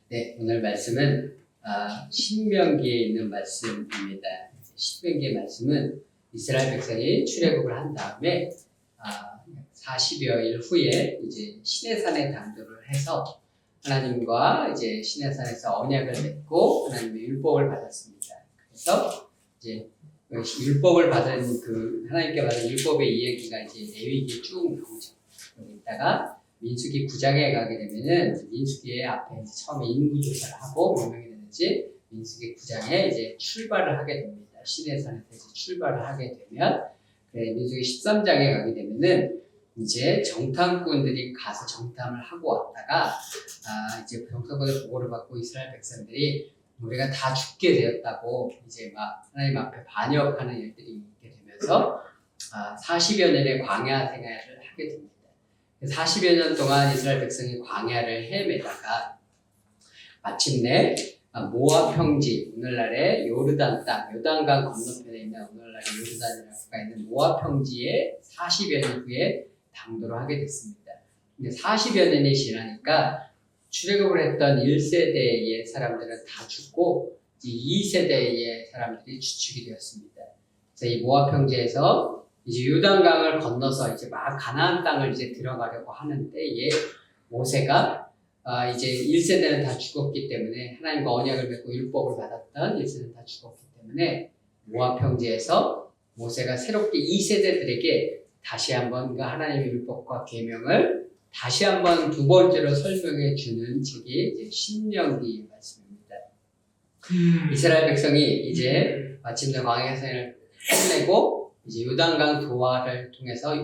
네, 오늘 말씀은 신명기에 있는 말씀입니다. 신명기의 말씀은 이스라엘 백성이 출애굽을 한 다음에 40여일 후에 이제 시내산에 당도를 해서 하나님과 이제 시내산에서 언약을 맺고 하나님의 율법을 받았습니다. 그래서 이제 율법을 받은 하나님께 받은 율법의 이야기가 이제 레위기에 쭉 나오죠. 여기 있다가 민수기 9장에 가게 되면은 민수기의 앞에 이제 처음에 인구조사를 하고 몇 명이 되는지 민수기 9장에 이제 출발을 하게 됩니다. 시내산에서 이제 출발을 하게 되면 민수기 13장에 가게 되면은 이제 정탐꾼들이 가서 정탐을 하고 왔다가 이제 정탐꾼의 보고를 받고 이스라엘 백성들이 우리가 다 죽게 되었다고 이제 막 하나님 앞에 반역하는 일들이 있게 되면서 40여 년의 광야 생활을 하게 됩니다. 40여 년 동안 이스라엘 백성이 광야를 헤매다가 마침내 모압 평지, 오늘날의 요르단 땅, 요단강 건너편에 있는 오늘날의 요르단이라고 있는 모압 평지에 40여 년 후에 당도를 하게 됐습니다. 근데 40여 년이 지나니까 출애굽을 했던 1세대의 사람들은 다 죽고 2세대의 사람들이 주축이 되었습니다. 그래서 이 모압 평지에서 이제 요단강을 건너서 이제 막 가나안 땅을 이제 들어가려고 하는데 모세가 이제 1세대는 다 죽었기 때문에 하나님과 언약을 맺고 율법을 받았던 1세대는 다 죽었기 때문에 모압 평지에서 모세가 새롭게 2세대들에게 다시 한번 그 하나님의 율법과 계명을 다시 한번 두 번째로 설명해 주는 책이 이제 신명기 말씀입니다. 이스라엘 백성이 이제 마침내 광야 생활을 끝내고 이제 요단강 도하를 통해서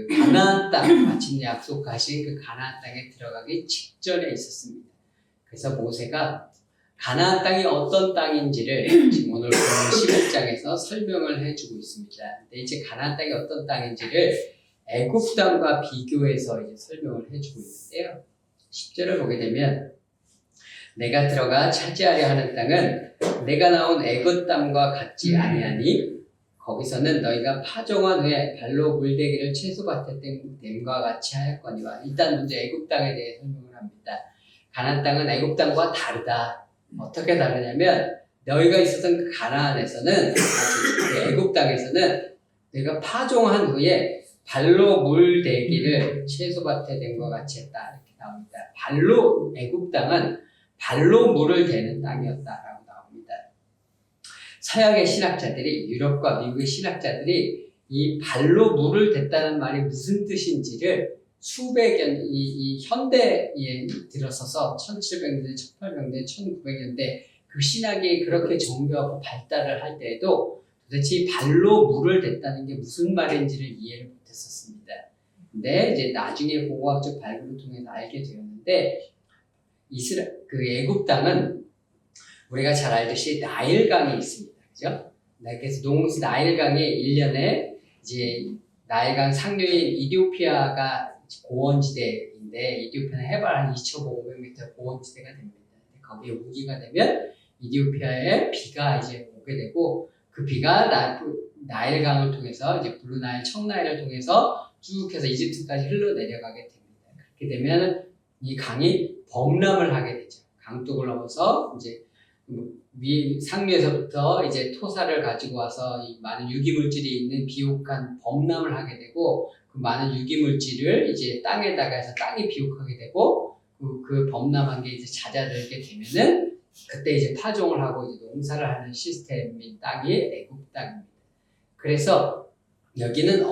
가나안 땅, 마침내 약속하신 그 가나안 땅에 들어가기 직전에 있었습니다. 그래서 모세가 가나안 땅이 어떤 땅인지를 지금 오늘 11장에서 설명을 해주고 있습니다. 근데 이제 가나안 땅이 어떤 땅인지를 애굽 땅과 비교해서 이제 설명을 해주고 있는데요. 10절을 보게 되면 내가 들어가 차지하려 하는 땅은 내가 나온 애굽 땅과 같지 아니하니 거기서는 너희가 파종한 후에 발로 물대기를 채소밭에 댐과 같이 하였거니와. 일단 먼저 애굽 땅에 대해 설명을 합니다. 가나안 땅은 애굽 땅과 다르다. 어떻게 다르냐면 너희가 있었던 그 가나안에서는 애굽 땅에서는 너희가 파종한 후에 발로 물대기를 채소밭에 댐과 같이 했다. 이렇게 나옵니다. 애굽 땅은 발로 물을 대는 땅이었다라고 나옵니다. 서양의 신학자들이, 유럽과 미국의 신학자들이 이 발로 물을 댔다는 말이 무슨 뜻인지를 수백 년, 이 현대에 들어서서 1700년대, 1800년대, 1900년대 그 신학이 그렇게 정교하고 발달을 할 때에도 도대체 이 발로 물을 댔다는 게 무슨 말인지를 이해를 못했었습니다. 근데 이제 나중에 고고학적 발굴을 통해서 알게 되었는데 애굽 땅은 우리가 잘 알듯이 나일강이 있습니다. 그죠? 그래서 나일강에 1년에 이제 나일강 상류인 이디오피아가 고원지대인데 이디오피아는 해발 한 2,500m 고원지대가 됩니다. 거기에 우기가 되면 이디오피아에 비가 이제 오게 되고 그 비가 나일강을 통해서 이제 블루나일, 청나일을 통해서 쭉 해서 이집트까지 흘러내려가게 됩니다. 그렇게 되면 이 강이 범람을 하게 되죠. 강둑을 넘어서 이제 상류에서부터 이제 토사를 가지고 와서 이 많은 유기물질이 있는 비옥한 범람을 하게 되고 그 많은 유기물질을 이제 땅에다가 해서 땅이 비옥하게 되고 그 범람한 게 이제 잦아들게 되면은 그때 이제 파종을 하고 이제 농사를 하는 시스템인 땅이 애굽 땅입니다. 그래서 여기는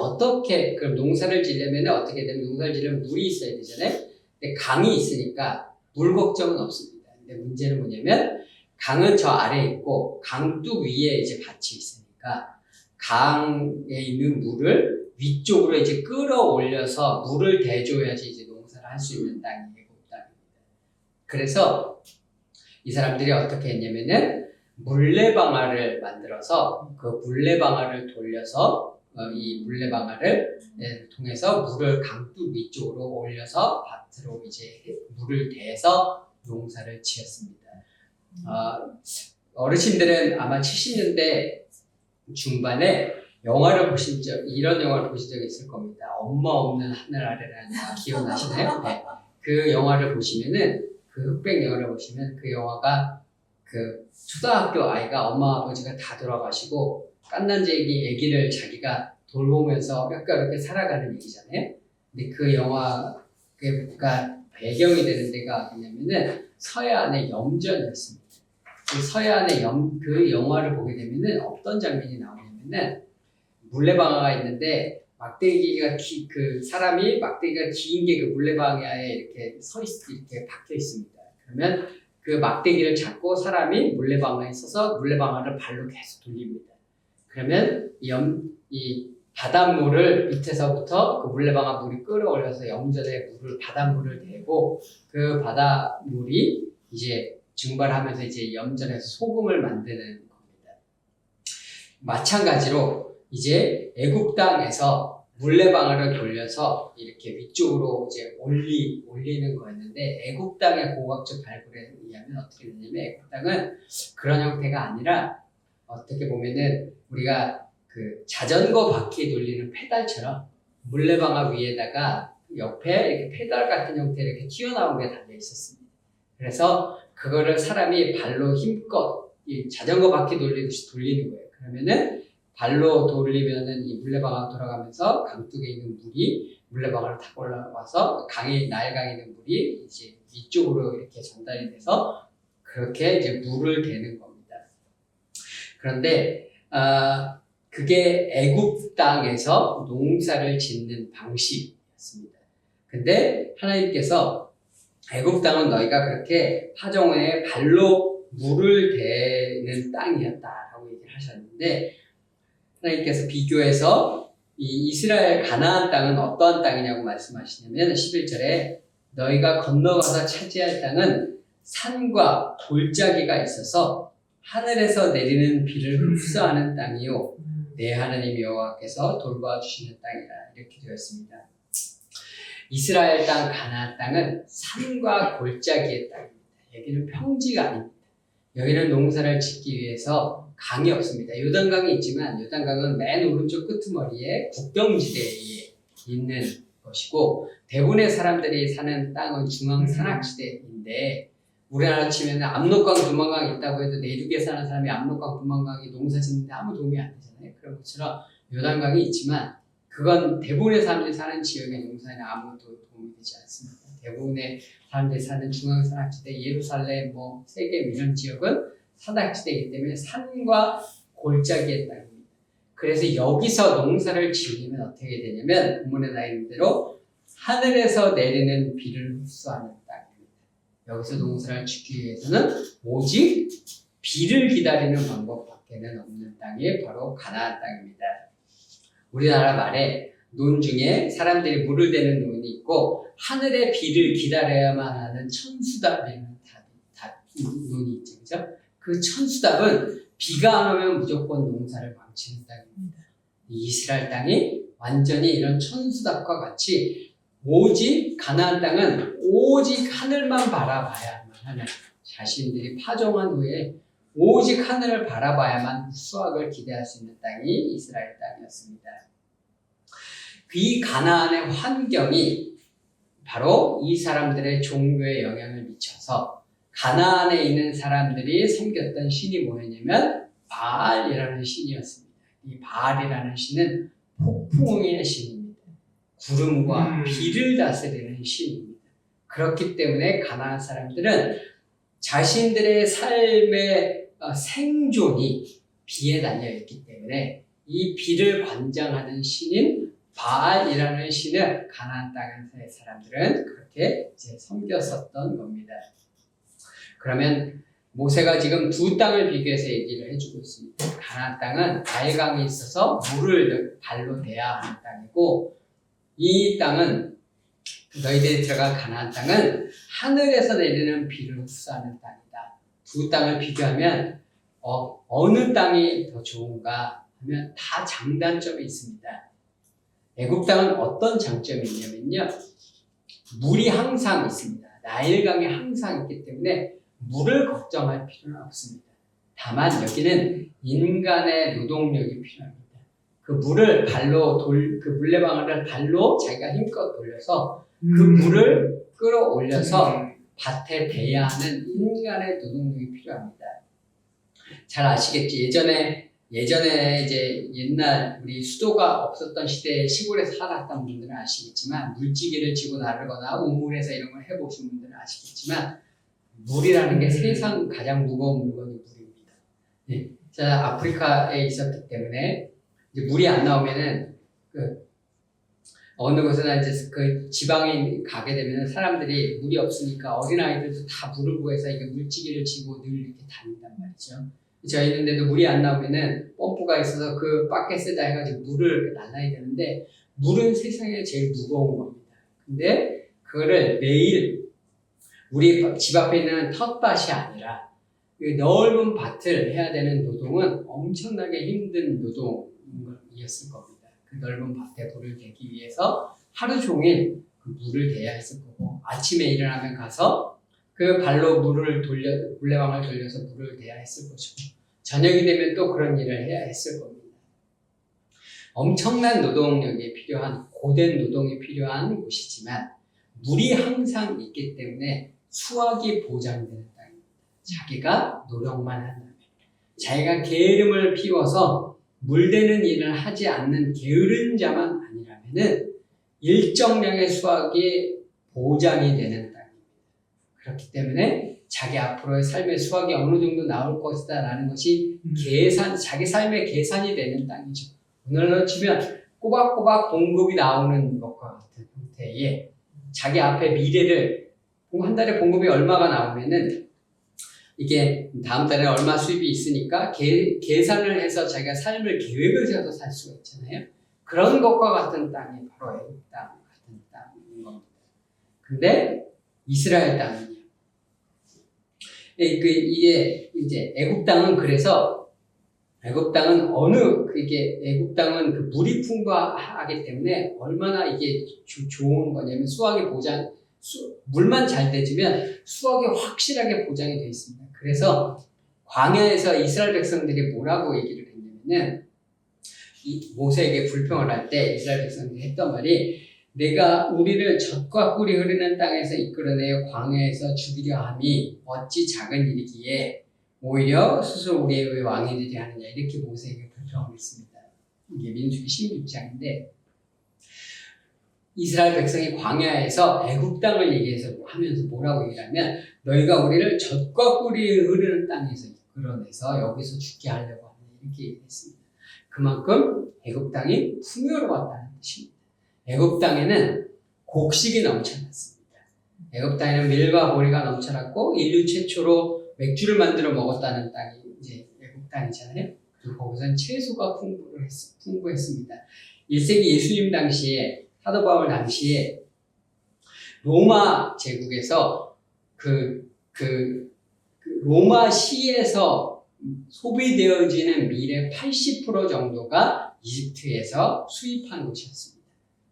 그럼 농사를 지려면 어떻게 되면 농사를 지려면 물이 있어야 되잖아요. 근데 강이 있으니까 물 걱정은 없습니다. 근데 문제는 뭐냐면 강은 저 아래에 있고 강둑 위에 이제 밭이 있으니까 강에 있는 물을 위쪽으로 이제 끌어올려서 물을 대줘야지 이제 농사를 할 수 있는 땅이 애굽 땅입니다. 그래서 이 사람들이 어떻게 했냐면은 물레방아를 만들어서 그 물레방아를 돌려서 이 물레방아를 통해서 물을 강둑 위쪽으로 올려서 밭으로 이제 물을 대서 농사를 지었습니다. 어르신들은 아마 70년대 중반에 이런 영화를 보신 적 있을 겁니다. 엄마 없는 하늘 아래라는 영화 기억나시나요? 네. 그 영화를 보시면은 그 흑백 영화를 보시면 그 영화가 그 초등학교 아이가 엄마 아버지가 다 돌아가시고 깐난제기 아기를 자기가 돌보면서 어렵게 살아가는 얘기잖아요. 근데 그 영화가 배경이 되는 데가 뭐냐면은 서해안의 염전이었습니다. 그 서해안의 그 영화를 보게 되면은 어떤 장면이 나오냐면은 물레방아가 있는데 막대기가 그 사람이 막대기가 긴 게 그 물레방아에 이렇게 이렇게 박혀 있습니다. 그러면 그 막대기를 잡고 사람이 물레방아에 서서 물레방아를 발로 계속 돌립니다. 그러면 이 바닷물을 밑에서부터 그 물레방아 물이 끌어올려서 염전에 바닷물을 대고 그 바닷물이 이제 증발하면서 이제 염전에서 소금을 만드는 겁니다. 마찬가지로 이제 애굽 땅에서 물레방아를 돌려서 이렇게 위쪽으로 이제 올리는 거였는데 애굽 땅의 고고학적 발굴에 의하면 어떻게 되냐면 애굽 땅은 그런 형태가 아니라 어떻게 보면은 우리가 그 자전거 바퀴 돌리는 페달처럼 물레방아 위에다가 옆에 이렇게 페달 같은 형태로 이렇게 튀어나온 게 달려 있었습니다. 그래서 그거를 사람이 발로 힘껏 이 자전거 바퀴 돌리듯이 돌리는 거예요. 그러면은 발로 돌리면은 이 물레방아가 돌아가면서 강둑에 있는 물이 물레방아를 타고 올라와서 나일강에 있는 물이 이제 위쪽으로 이렇게 전달이 돼서 그렇게 이제 물을 대는 겁니다. 그런데 그게 애굽 땅에서 농사를 짓는 방식이었습니다. 근데 하나님께서 애굽 땅은 너희가 그렇게 하정우에 발로 물을 대는 땅이었다라고 얘기를 하셨는데 하나님께서 비교해서 이 이스라엘 가나안 땅은 어떠한 땅이냐고 말씀하시냐면 11절에 너희가 건너가서 차지할 땅은 산과 골짜기가 있어서 하늘에서 내리는 비를 흡수하는 땅이요 내 하나님 여호와께서 돌봐주시는 땅이라 이렇게 되어 있습니다. 이스라엘 땅 가나안 땅은 산과 골짜기의 땅입니다. 여기는 평지가 아닙니다. 여기는 농사를 짓기 위해서 강이 없습니다. 요단강이 있지만 요단강은 맨 오른쪽 끄트머리에 국경지대에 있는 것이고 대부분의 사람들이 사는 땅은 중앙 산악지대인데 우리나라 치면 압록강, 두만강 있다고 해도 내륙에 사는 사람이 압록강, 두만강이 농사 짓는데 아무 도움이 안 되잖아요. 그런 것처럼 요단강이 있지만 그건 대부분의 사람들이 사는 지역의 농사에는 아무 도움이 되지 않습니다. 대부분의 사람들이 사는 중앙 산악지대, 예루살렘, 세겜 이런 지역은 산악지대이기 때문에 산과 골짜기의 땅입니다. 그래서 여기서 농사를 지으면 어떻게 되냐면 본문에 나와 있는 대로 하늘에서 내리는 비를 흡수하는 땅입니다. 여기서 농사를 짓기 위해서는 오직 비를 기다리는 방법밖에는 없는 땅이 바로 가나안 땅입니다. 우리나라 말에 논 중에 사람들이 물을 대는 논이 있고 하늘의 비를 기다려야만 하는 천수답이라는 논이 있죠. 그죠? 그 천수답은 비가 안 오면 무조건 농사를 망치는 땅입니다. 이스라엘 땅이 완전히 이런 천수답과 같이 오직 가나안 땅은 오직 하늘만 바라봐야만 하는 자신들이 파종한 후에 오직 하늘을 바라봐야만 수확을 기대할 수 있는 땅이 이스라엘 땅이었습니다. 이 가나안의 환경이 바로 이 사람들의 종교에 영향을 미쳐서 가나안에 있는 사람들이 섬겼던 신이 뭐였냐면 바알이라는 신이었습니다. 이 바알이라는 신은 폭풍의 신입니다. 구름과 비를 다스리는 신입니다. 그렇기 때문에 가나안 사람들은 자신들의 삶의 생존이 비에 달려있기 때문에 이 비를 관장하는 신인 바알이라는 신을 가나안 땅의 사람들은 그렇게 이제 섬겼었던 겁니다. 그러면 모세가 지금 두 땅을 비교해서 얘기를 해주고 있습니다. 가나안 땅은 나일강이 있어서 물을 발로 대야 하는 땅이고 이 땅은 너희들이 들어간 가나안 땅은 하늘에서 내리는 비를 흡수하는 땅이다. 두 땅을 비교하면 어느 땅이 더 좋은가 하면 다 장단점이 있습니다. 애굽 땅은 어떤 장점이 있냐면요. 물이 항상 있습니다. 나일강이 항상 있기 때문에 물을 걱정할 필요는 없습니다. 다만 여기는 인간의 노동력이 필요합니다. 그 물을 그 물레방아를 발로 자기가 힘껏 돌려서 그 물을 끌어올려서 밭에 대야 하는 인간의 노동력이 필요합니다. 잘 아시겠지? 예전에 이제 옛날 우리 수도가 없었던 시대에 시골에서 살았던 분들은 아시겠지만 물지개를 지고 나르거나 우물에서 이런 걸 해보신 분들은 아시겠지만 물이라는 게 세상 가장 무거운 물건이 물입니다. 예. 제가 아프리카에 있었기 때문에 이제 물이 안 나오면은 어느 곳에나 이제 그 지방에 가게 되면 사람들이 물이 없으니까 어린아이들도 다 물을 구해서 이게 물지개를 지고 늘 이렇게 다닌단 말이죠. 저희 있는데도 물이 안 나오면은 펌프가 있어서 그 바켓에다 해가지고 물을 날라야 되는데 물은 세상에 제일 무거운 겁니다. 근데 그거를 매일 우리 집 앞에 있는 텃밭이 아니라 그 넓은 밭을 해야 되는 노동은 엄청나게 힘든 노동이었을 겁니다. 그 넓은 밭에 물을 대기 위해서 하루 종일 그 물을 대야 했을 거고 아침에 일어나면 가서 그 발로 물레방을 돌려서 물을 대야 했을 것이고 저녁이 되면 또 그런 일을 해야 했을 겁니다. 엄청난 노동력이 필요한 고된 노동이 필요한 곳이지만 물이 항상 있기 때문에 수확이 보장되는 땅입니다. 자기가 노력만 한다면 자기가 게으름을 피워서 물대는 일을 하지 않는 게으른 자만 아니라면은 일정량의 수확이 보장이 되는 땅입니다. 그렇기 때문에 자기 앞으로의 삶의 수확이 어느 정도 나올 것이다 라는 것이 자기 삶의 계산이 되는 땅이죠. 오늘로 치면 꼬박꼬박 봉급이 나오는 것과 같은 형태의 자기 앞에 미래를 한 달에 봉급이 얼마가 나오면은 이게 다음 달에 얼마 수입이 있으니까 계산을 해서 자기가 삶을 계획을 세워서 살 수가 있잖아요. 그런 것과 같은 땅이 바로 애국 땅 같은 땅인 겁니다. 근데 이스라엘 땅은요. 이게 이제 애국 땅은 그래서 애국 땅은 애국 땅은 그 물이 풍부하기 때문에 얼마나 이게 좋은 거냐면 수확이 물만 잘 되지면 수확이 확실하게 보장이 되어 있습니다. 그래서 광야에서 이스라엘 백성들이 뭐라고 얘기를 했냐면은 모세에게 불평을 할 때 이스라엘 백성들이 했던 말이 내가 우리를 젖과 꿀이 흐르는 땅에서 이끌어내어 광야에서 죽이려 함이 어찌 작은 일이기에 오히려 스스로 우리의 왕이 되게 하느냐 이렇게 모세에게 불평을 했습니다. 이게 민수기 16장인데 이스라엘 백성이 광야에서 애국 땅을 얘기해서 하면서 뭐라고 얘기하면 너희가 우리를 젖과 꿀이 흐르는 땅에서 이끌어내서 여기서 죽게 하려고 하느냐 이렇게 얘기했습니다. 그만큼 애국 땅이 풍요로웠다는 뜻입니다. 애국 땅에는 곡식이 넘쳐났습니다. 애국 땅에는 밀과 보리가 넘쳐났고 인류 최초로 맥주를 만들어 먹었다는 땅이 이제 애국 땅이잖아요. 그리고 거기서는 채소가 풍부했습니다. 1세기 예수님 당시에 사도 바울 당시에 로마 제국에서 로마 시에서 소비되어지는 밀의 80% 정도가 이집트에서 수입한 곳이었습니다.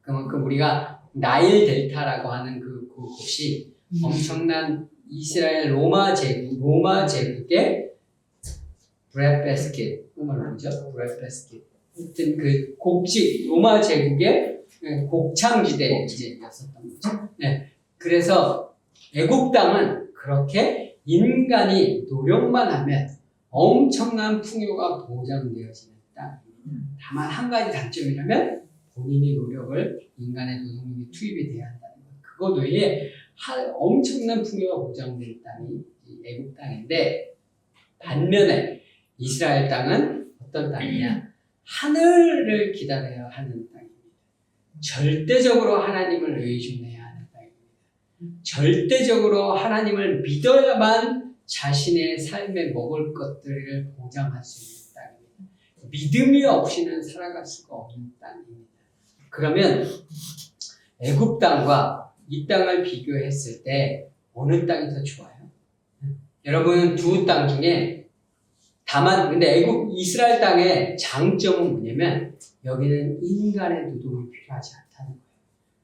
그만큼 우리가 나일 델타라고 하는 그 곳이 엄청난 이스라엘 로마 제국의 브레드바스켓, 뭐죠? 브레드바스켓. 하여튼 그 곡식 로마 제국의 곡창지대였었던 거죠. 네. 그래서 애국 땅은 그렇게 인간이 노력만 하면 엄청난 풍요가 보장되어지는 땅입니다. 다만 한 가지 단점이라면 본인이 인간의 노동력이 투입이 돼야 한다는 것. 그것 외에 엄청난 풍요가 보장된 땅이 애국 땅인데 반면에 이스라엘 땅은 어떤 땅이냐? 하늘을 기다려야 하는 땅입니다. 절대적으로 하나님을 의존해야 하는 땅입니다. 절대적으로 하나님을 믿어야만 자신의 삶에 먹을 것들을 보장할 수 있는 땅입니다. 믿음이 없이는 살아갈 수가 없는 땅입니다. 그러면 애국 땅과 이 땅을 비교했을 때 어느 땅이 더 좋아요? 여러분 두 땅 중에 다만 근데 이스라엘 땅의 장점은 뭐냐면 여기는 인간의 노동이 필요하지 않다는 거예요.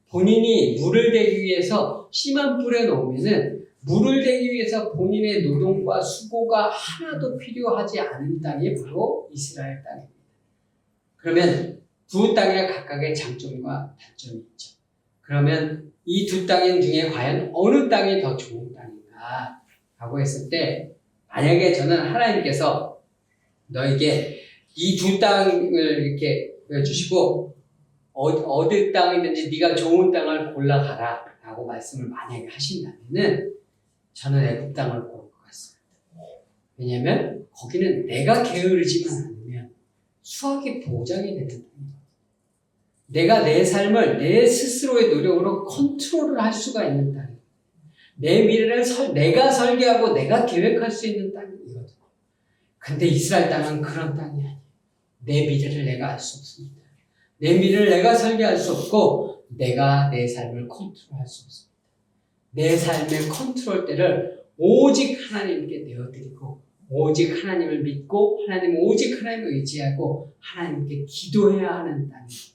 본인이 물을 대기 위해서 씨만 뿌려놓으면은 물을 대기 위해서 본인의 노동과 수고가 하나도 필요하지 않은 땅이 바로 이스라엘 땅입니다. 그러면 두 땅에 각각의 장점과 단점이 있죠. 그러면 이 두 땅 중에 과연 어느 땅이 더 좋은 땅인가? 라고 했을 때 만약에 저는 하나님께서 너에게 이 두 땅을 이렇게 보여주시고 어느 땅이든지 네가 좋은 땅을 골라가라 라고 말씀을 만약에 하신다면은 저는 애굽 땅을 고를 것 같습니다. 왜냐하면 거기는 내가 게으르지만 않으면 수확이 보장이 되는 땅이거든요. 내가 내 삶을 내 스스로의 노력으로 컨트롤을 할 수가 있는 땅이에요. 내 미래를 내가 설계하고 내가 계획할 수 있는 땅이거든요. 근데 이스라엘 땅은 그런 땅이 아니에요. 내 미래를 내가 알 수 없습니다. 내 미래를 내가 설계할 수 없고 내가 내 삶을 컨트롤할 수 없습니다. 내 삶의 컨트롤대를 오직 하나님께 내어드리고 오직 하나님을 믿고 오직 하나님을 의지하고 하나님께 기도해야 하는 땅입니다.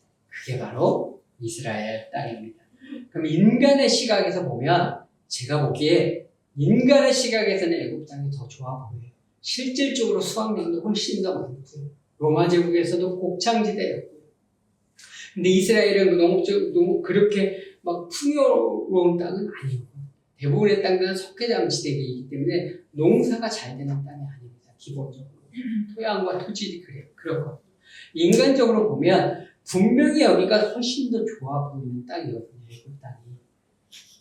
그게 바로 이스라엘 땅입니다. 그럼 인간의 시각에서 보면 제가 보기에 인간의 시각에서는 애굽 땅이 더 좋아 보여요. 실질적으로 수확량도 훨씬 더 많고요. 로마 제국에서도 곡창지대였고요. 근데 이스라엘은 농업적으로 그렇게 막 풍요로운 땅은 아니고 대부분의 땅들은 석회암 지대이기 때문에 농사가 잘 되는 땅이 아닙니다. 기본적으로 토양과 토질이 그렇거든요. 인간적으로 보면 분명히 여기가 훨씬 더 좋아 보이는 땅이거든요. 애굽 땅이.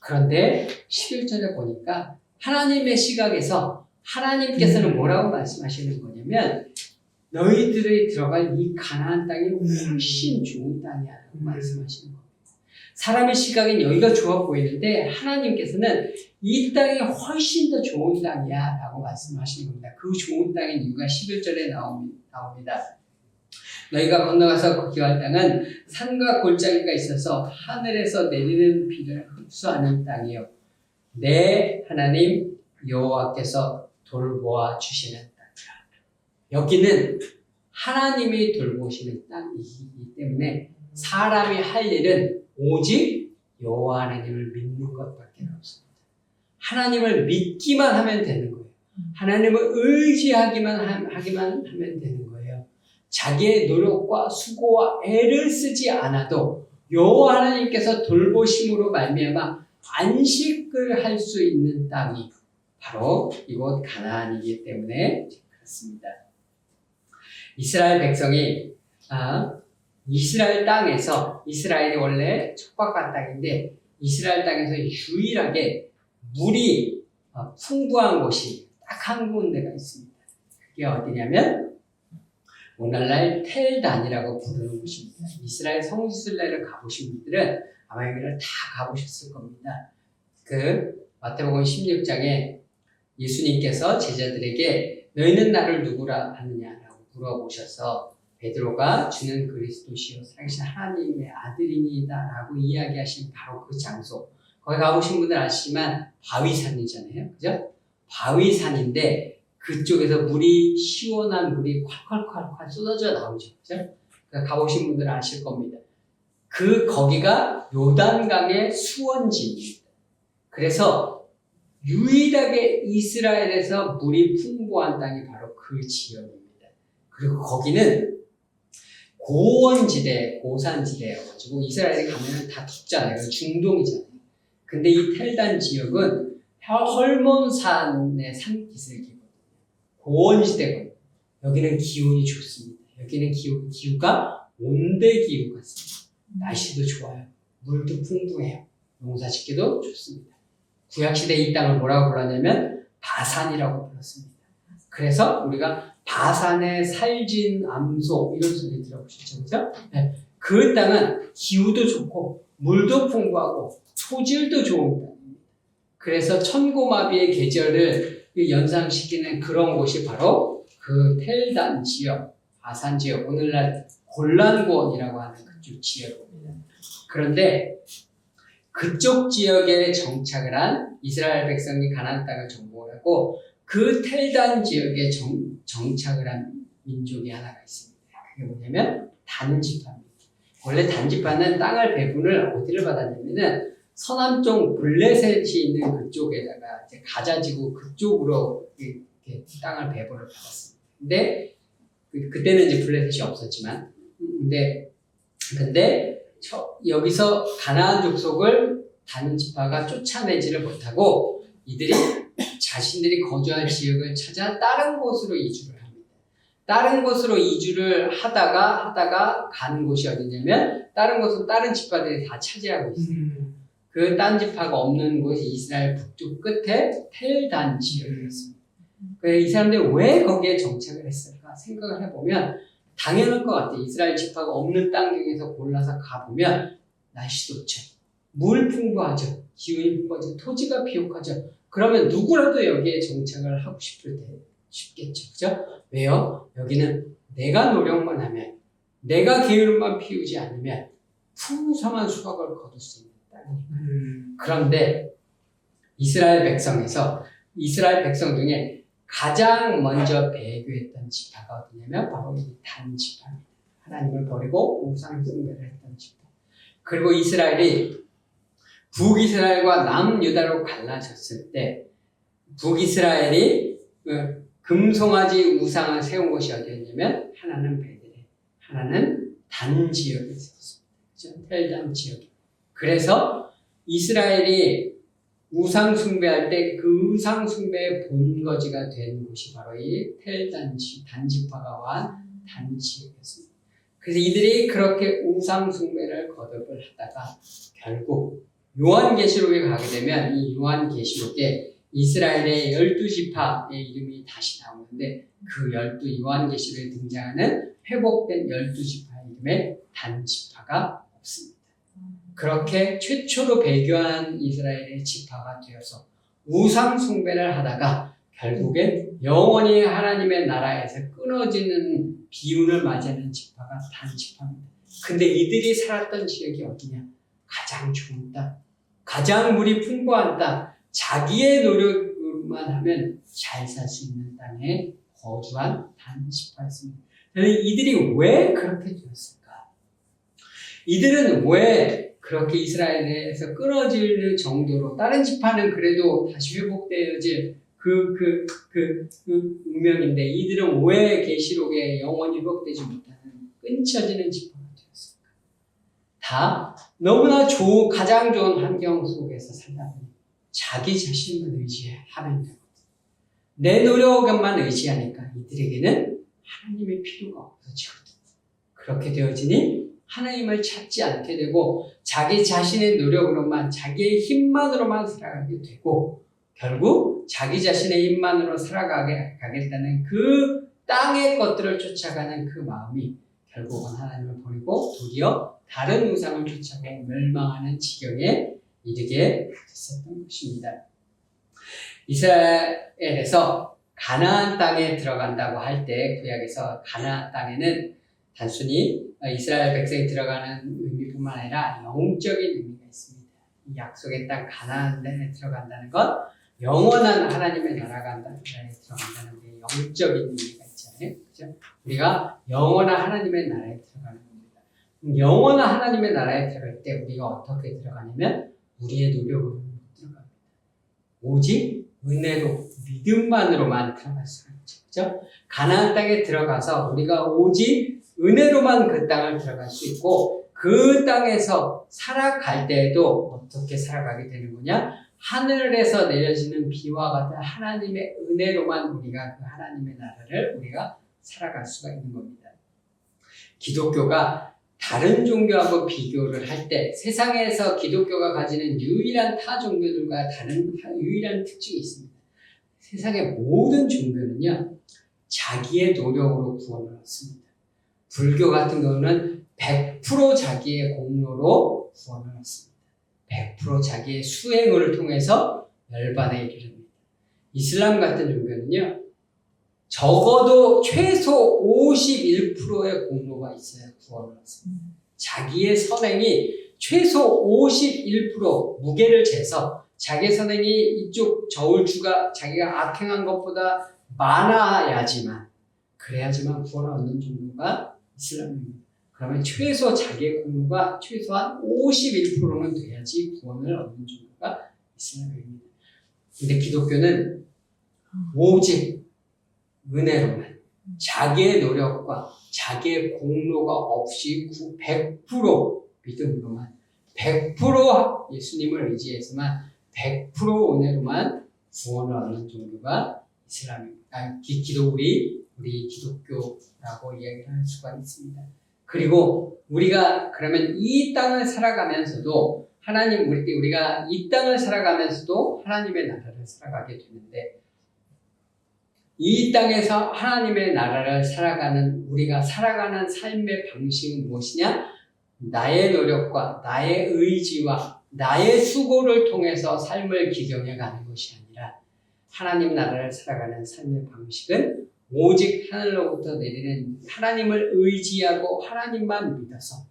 그런데 11절에 보니까 하나님의 시각에서 하나님께서는 뭐라고 말씀하시는 거냐면 너희들이 들어갈 이 가나안 땅이 훨씬 좋은 땅이야 라고 말씀하시는 겁니다. 사람의 시각엔 여기가 좋아 보이는데 하나님께서는 이 땅이 훨씬 더 좋은 땅이야 라고 말씀하시는 겁니다. 그 좋은 땅의 이유가 11절에 나옵니다. 너희가 건너가서 거기할 땅은 산과 골짜기가 있어서 하늘에서 내리는 비를 흡수하는 땅이요 내 하나님 여호와께서 돌보아 주시는 땅이라. 여기는 하나님이 돌보시는 땅이기 때문에 사람이 할 일은 오직 여호와 하나님을 믿는 것밖에 없습니다. 하나님을 믿기만 하면 되는 거예요. 하나님을 의지하기만 하면 되는 거예요. 자기의 노력과 수고와 애를 쓰지 않아도 여호와 하나님께서 돌보심으로 말미암아 안식을 할 수 있는 땅이 바로 이곳 가나안이기 때문에 그렇습니다. 이스라엘 백성이 이스라엘 땅에서 이스라엘이 원래 촉박한 땅인데 이스라엘 땅에서 유일하게 물이 풍부한 곳이 딱 한 군데가 있습니다. 그게 어디냐면 오늘날 텔단이라고 부르는 곳입니다. 이스라엘 성지순례를 가보신 분들은 아마 여기를 다 가보셨을 겁니다. 그 마태복음 16장에 예수님께서 제자들에게 너희는 나를 누구라 하느냐라고 물어보셔서 베드로가 주는 그리스도시요 살아계신 하나님의 아들이니다라고 이야기하신 바로 그 장소. 거기 가보신 분들 아시지만 바위산이잖아요. 그죠? 바위산인데 그쪽에서 시원한 물이 콸콸콸콸 쏟아져 나오죠. 그죠? 그러니까 가보신 분들은 아실 겁니다. 거기가 요단강의 수원지입니다. 그래서 유일하게 이스라엘에서 물이 풍부한 땅이 바로 그 지역입니다. 그리고 거기는 고원지대, 고산지대여가지고 이스라엘에 가면 다 덥잖아요. 중동이잖아요. 근데 이 텔단 지역은 헐몬산의 산기슭이거든요. 고원지대거든요. 여기는 기온이 좋습니다. 여기는 기후가 온대 기후 같습니다. 날씨도 좋아요. 물도 풍부해요. 농사 짓기도 좋습니다. 구약시대 이 땅을 뭐라고 불렀냐면 바산이라고 불렀습니다. 그래서 우리가 바산의 살진 암소 이런 소리 들어보셨죠? 그죠? 네. 그 땅은 기후도 좋고 물도 풍부하고 토질도 좋은 땅입니다. 그래서 천고마비의 계절을 연상시키는 그런 곳이 바로 그 텔단 지역, 바산 지역, 오늘날 골란고원이라고 하는 그쪽 지역입니다. 그런데 그쪽 지역에 정착을 한 이스라엘 백성이 가나안 땅을 정복을 하고 그 텔단 지역에 정착을 한 민족이 하나가 있습니다. 그게 뭐냐면 단지파입니다. 원래 단지파는 땅을 배분을 어디를 받았냐면은 서남쪽 블레셋이 있는 그쪽에다가 이제 가자지구 그쪽으로 이렇게 땅을 배분을 받았습니다. 근데 그때는 이제 블레셋이 없었지만 근데 여기서 가나안 족속을 단 지파가 쫓아내지를 못하고 이들이 자신들이 거주할 지역을 찾아 다른 곳으로 이주를 합니다. 다른 곳으로 이주를 하다가 간 곳이 어디냐면 다른 곳은 다른 지파들이 다 차지하고 있어요. 그 딴 지파가 없는 곳이 이스라엘 북쪽 끝에 텔단 지역이었습니다. 이 사람들이 왜 거기에 정착을 했을까 생각을 해보면 당연할 것 같아요. 이스라엘 지파가 없는 땅 중에서 골라서 가보면 날씨도 좋죠. 물 풍부하죠. 기온이 풍부하죠. 토지가 비옥하죠. 그러면 누구라도 여기에 정착을 하고 싶겠죠. 그죠? 왜요? 여기는 내가 노력만 하면, 내가 게으름만 피우지 않으면 풍성한 수확을 거둘 수 있는 땅이니까. 그런데 이스라엘 백성 중에 가장 먼저 배교했던 지파가 어디냐면 바로 이 단 지파입니다. 하나님을 버리고 우상 숭배를 했던 지파. 그리고 이스라엘이 북이스라엘과 남유다로 갈라졌을 때 북이스라엘이 금송아지 우상을 세운 곳이 어디였냐면 하나는 베들레헴, 하나는 단 지역에 있었습니다. 텔단 지역에. 그래서 이스라엘이 우상 숭배할 때 그 우상 숭배의 본거지가 된 곳이 바로 이 단지파가 한 단지역이었습니다. 그래서 이들이 그렇게 우상 숭배를 거듭을 하다가 결국 요한계시록에 가게 되면 이 요한계시록에 이스라엘의 12지파의 이름이 다시 나오는데 그 요한계시록에 등장하는 회복된 12지파의 이름에 단지파가 없습니다. 그렇게 최초로 배교한 이스라엘의 지파가 되어서 우상 숭배를 하다가 결국엔 영원히 하나님의 나라에서 끊어지는 비운을 맞이하는 지파가 단지파입니다. 근데 이들이 살았던 지역이 어디냐? 가장 좋은 땅, 가장 물이 풍부한 땅, 자기의 노력만 하면 잘 살 수 있는 땅에 거주한 단지파였습니다. 이들이 왜 그렇게 되었을까? 이들은 왜 그렇게 이스라엘에서 끊어질 정도로 다른 지파는 그래도 다시 회복되어질 그 운명인데 이들은 왜 계시록에 영원히 회복되지 못하는 끊쳐지는 지파가 되었을까? 다 너무나 가장 좋은 환경 속에서 살다 보니 자기 자신만 의지하면 되거든요. 내 노력만 의지하니까 이들에게는 하나님의 필요가 없어지거든요. 그렇게 되어지니 하나님을 찾지 않게 되고 자기 자신의 노력으로만 자기의 힘만으로만 살아가게 되고 결국 자기 자신의 힘만으로 살아가겠다는 그 땅의 것들을 쫓아가는 그 마음이 결국은 하나님을 버리고 도리어 다른 우상을 쫓아가고 멸망하는 지경에 이르게 됐었던 것입니다. 이스라엘에서 가나안 땅에 들어간다고 할 때 구약에서 가나안 땅에는 단순히 이스라엘 백성이 들어가는 의미뿐만 아니라 영적인 의미가 있습니다. 이 약속의 땅 가나안에 들어간다는 건 영원한 하나님의 나라에 들어간다는 게 영적인 의미가 있잖아요. 그렇죠? 우리가 영원한 하나님의 나라에 들어가는 겁니다. 영원한 하나님의 나라에 들어갈 때 우리가 어떻게 들어가냐면 우리의 노력으로 못 들어갑니다. 오직 은혜로 믿음만으로만 들어갈 수가 있죠. 그렇죠? 가나안 땅에 들어가서 우리가 오직 은혜로만 그 땅을 들어갈 수 있고 그 땅에서 살아갈 때에도 어떻게 살아가게 되는 거냐? 하늘에서 내려지는 비와 같은 하나님의 은혜로만 우리가 그 하나님의 나라를 우리가 살아갈 수가 있는 겁니다. 기독교가 다른 종교하고 비교를 할 때 세상에서 기독교가 가지는 유일한 타 종교들과 다른 유일한 특징이 있습니다. 세상의 모든 종교는요, 자기의 노력으로 구원을 얻습니다. 불교 같은 경우는 100% 자기의 공로로 구원을 얻습니다. 100% 자기의 수행을 통해서 열반에 이르릅니다. 이슬람 같은 종교는요, 적어도 최소 51%의 공로가 있어야 구원을 얻습니다. 자기의 선행이 최소 51% 무게를 재서 자기의 선행이 이쪽 저울추가 자기가 악행한 것보다 많아야지만 그래야지만 구원을 얻는 종교가 이슬람입니다. 그러면 최소 자기의 공로가 최소한 51%는 돼야지 구원을 얻는 종교가 이슬람입니다. 근데 기독교는 오직 은혜로만 자기의 노력과 자기의 공로가 없이 100% 믿음으로만 100% 예수님을 의지해서만 100% 은혜로만 구원을 얻는 종교가 이슬람입니다. 우리 기독교라고 이야기를 할 수가 있습니다. 그리고 우리가 그러면 이 땅을 살아가면서도 우리가 이 땅을 살아가면서도 하나님의 나라를 살아가게 되는데, 이 땅에서 하나님의 나라를 살아가는 우리가 살아가는 삶의 방식은 무엇이냐? 나의 노력과 나의 의지와 나의 수고를 통해서 삶을 기경해 가는 것이 아니라, 하나님 나라를 살아가는 삶의 방식은 오직 하늘로부터 내리는 하나님을 의지하고 하나님만 믿어서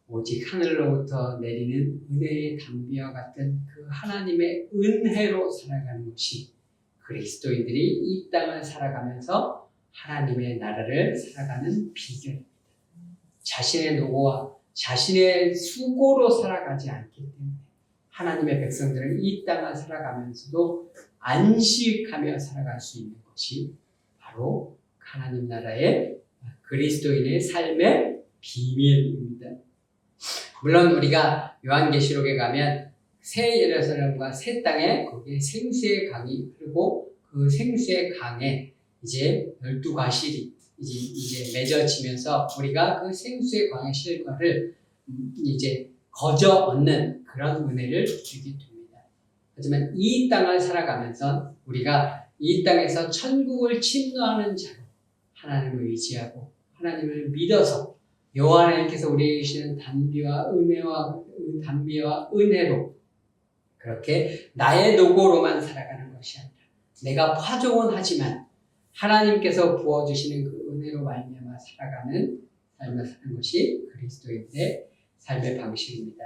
오직 하늘로부터 내리는 은혜의 담비와 같은 그 하나님의 은혜로 살아가는 것이 그리스도인들이 이 땅을 살아가면서 하나님의 나라를 살아가는 비결입니다. 자신의 노고와 자신의 수고로 살아가지 않기 때문에 하나님의 백성들은 이 땅을 살아가면서도 안식하며 살아갈 수 있는 것이 바로 하나님 나라의 그리스도인의 삶의 비밀입니다. 물론 우리가 요한계시록에 가면 새 예루살렘과 새 땅에 거기에 생수의 강이 흐르고 그 생수의 강에 이제 12가실이 이제 맺어지면서 우리가 그 생수의 강의 실과를 이제 거저 얻는 그런 은혜를 주게 됩니다. 하지만 이 땅을 살아가면서 우리가 이 땅에서 천국을 침노하는 자로 하나님을 의지하고 하나님을 믿어서 여호와 하나님께서 우리에게 주시는 단비와 은혜로 그렇게 나의 노고로만 살아가는 것이 아니라 내가 파종은 하지만 하나님께서 부어주시는 그 은혜로 말미암아 살아가는 삶을 사는 것이 그리스도인의 삶의 방식입니다.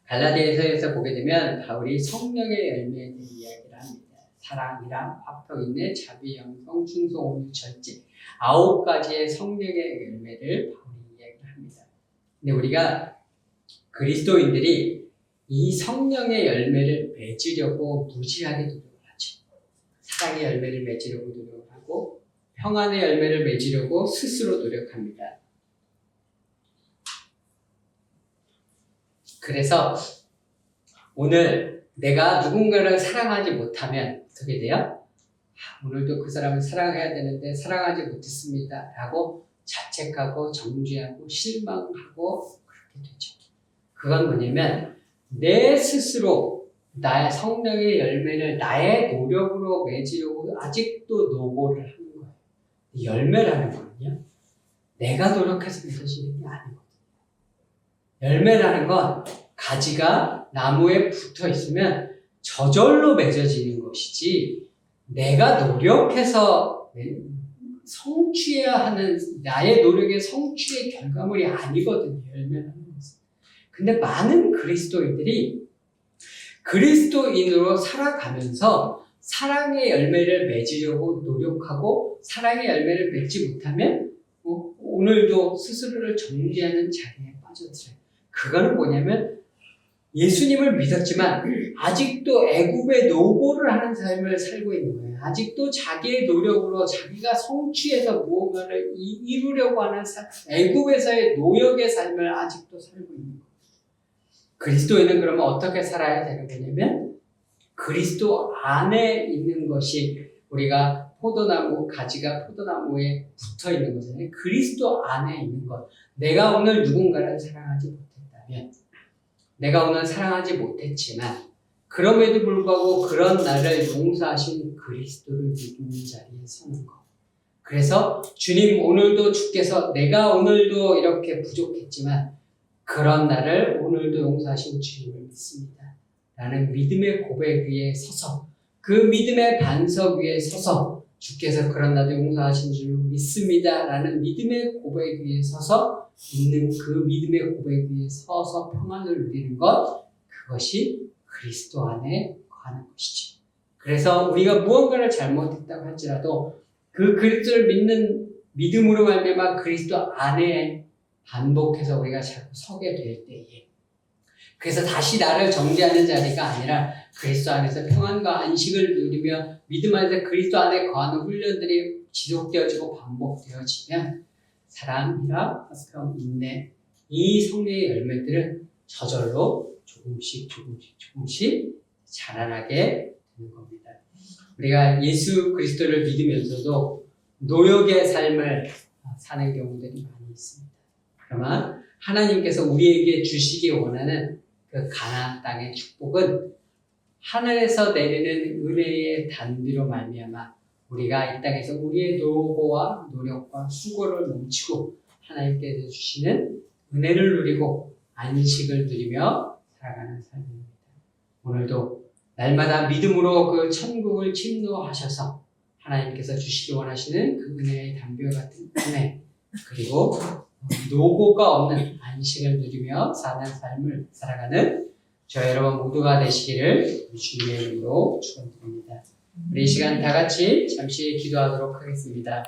갈라디아서에서 보게 되면 바울이 성령의 열매에 대해 이야기를 합니다. 사랑이랑 화평, 인내, 자비, 영성, 충성, 온유, 절제 9가지의 성령의 열매를 바울이 이야기를 합니다. 근데 우리가 그리스도인들이 이 성령의 열매를 맺으려고 무지하게 노력을 하죠. 사랑의 열매를 맺으려고 노력을 하고 평안의 열매를 맺으려고 스스로 노력합니다. 그래서 오늘 내가 누군가를 사랑하지 못하면 어떻게 돼요? 오늘도 그 사람을 사랑해야 되는데 사랑하지 못했습니다 라고 자책하고 정죄하고 실망하고 그렇게 되죠. 그건 뭐냐면 내 스스로 나의 성령의 열매를 나의 노력으로 맺으려고 아직도 노고를 하는 거예요. 열매라는 거는요, 내가 노력해서 맺어지는 게 아니거든요. 열매라는 건 가지가 나무에 붙어 있으면 저절로 맺어지는 것이지, 내가 노력해서 성취해야 하는 나의 노력의 성취의 결과물이 아니거든요, 열매라는 것은. 근데 많은 그리스도인들이 그리스도인으로 살아가면서 사랑의 열매를 맺으려고 노력하고 사랑의 열매를 맺지 못하면 오늘도 스스로를 정죄하는 자리에 빠져들어요. 그거는 뭐냐면 예수님을 믿었지만 아직도 애굽의 노고를 하는 삶을 살고 있는 거예요. 아직도 자기의 노력으로 자기가 성취해서 무언가를 이루려고 하는 애굽에서의 노역의 삶을 아직도 살고 있는 거예요. 그리스도인은 그러면 어떻게 살아야 되는 거냐면 그리스도 안에 있는 것이, 우리가 포도나무 가지가 포도나무에 붙어 있는 거잖아요. 그리스도 안에 있는 것. 내가 오늘 누군가를 사랑하지 못했다면, 내가 오늘 사랑하지 못했지만 그럼에도 불구하고 그런 나를 용서하신 그리스도를 믿는 자리에 서는 것. 그래서 주님, 오늘도 주께서 내가 오늘도 이렇게 부족했지만 그런 나를 오늘도 용서하신 주님을 믿습니다 라는 믿음의 고백 위에 서서, 그 믿음의 반석 위에 서서 주께서 그런 나도 용서하신 줄 믿습니다 라는 믿음의 고백 위에 서서 있는 그 믿음의 고백 위에 서서 평안을 누리는 것, 그것이 그리스도 안에 거하는 것이죠. 그래서 우리가 무언가를 잘못했다고 할지라도 그 그리스도를 믿는 믿음으로 말미암아 그리스도 안에 반복해서 우리가 자꾸 서게 될 때에, 그래서 다시 나를 정죄하는 자리가 아니라 그리스도 안에서 평안과 안식을 누리며 믿음 안에서 그리스도 안에 거하는 훈련들이 지속되어지고 반복되어지면 사랑이라 화평, 인내, 이 성령의 열매들은 저절로 조금씩 자라나게 되는 겁니다. 우리가 예수 그리스도를 믿으면서도 노역의 삶을 사는 경우들이 많이 있습니다. 그러나 하나님께서 우리에게 주시기 원하는 그 가나안 땅의 축복은 하늘에서 내리는 은혜의 단비로 말미암아 우리가 이 땅에서 우리의 노고와 노력과 수고를 멈추고 하나님께서 주시는 은혜를 누리고 안식을 누리며 살아가는 삶입니다. 오늘도 날마다 믿음으로 그 천국을 침노하셔서 하나님께서 주시기 원하시는 그 은혜의 담비와 같은 은혜, 그리고 노고가 없는 안식을 누리며 사는 삶을 살아가는 저 여러분 모두가 되시기를 주님의 이름으로 축원드립니다. 우리 이 시간 다 같이 잠시 기도하도록 하겠습니다.